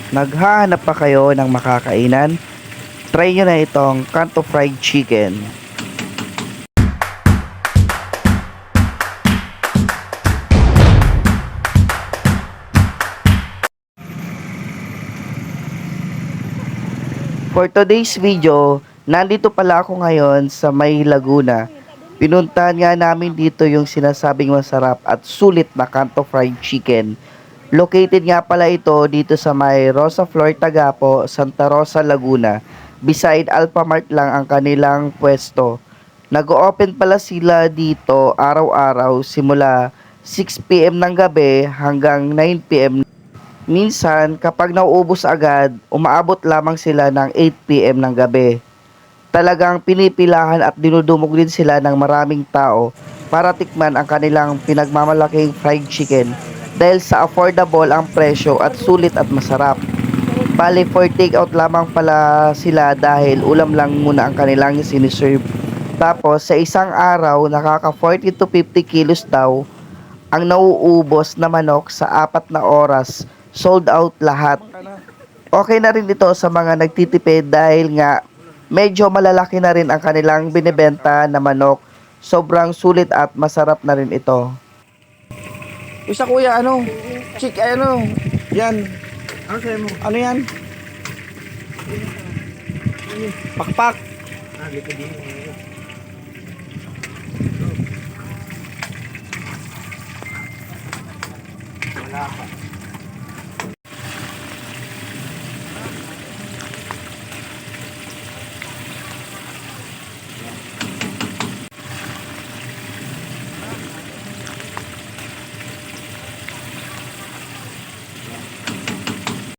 Naghahanap pa kayo ng makakainan? Try nyo na itong Kanto Fried Chicken. For today's video, nandito pala ako ngayon sa May Laguna. Pinuntahan nga namin dito yung sinasabing masarap at sulit na Kanto Fried Chicken. Located nga pala ito dito sa may Rosa Flor Tagapo, Santa Rosa, Laguna. Beside Alphamart lang ang kanilang pwesto. Nag-open pala sila dito araw-araw simula 6 p.m. ng gabi hanggang 9 p.m. Minsan, kapag nauubos agad, umaabot lamang sila ng 8 p.m. ng gabi. Talagang pinipilahan at dinudumog din sila ng maraming tao para tikman ang kanilang pinagmamalaking fried chicken dahil sa affordable ang presyo at sulit at masarap. Bali for take out lamang pala sila dahil ulam lang muna ang kanilang siniserve. Tapos sa isang araw nakaka 40 to 50 kilos daw ang nauubos na manok sa 4 na oras. Sold out lahat. Okay na rin ito sa mga nagtitipid dahil nga medyo malalaki na rin ang kanilang binibenta na manok. Sobrang sulit at masarap na rin ito. Isa kuya, ano? Chick, ano? Yan. Ano yan? Pakpak. Wala pa.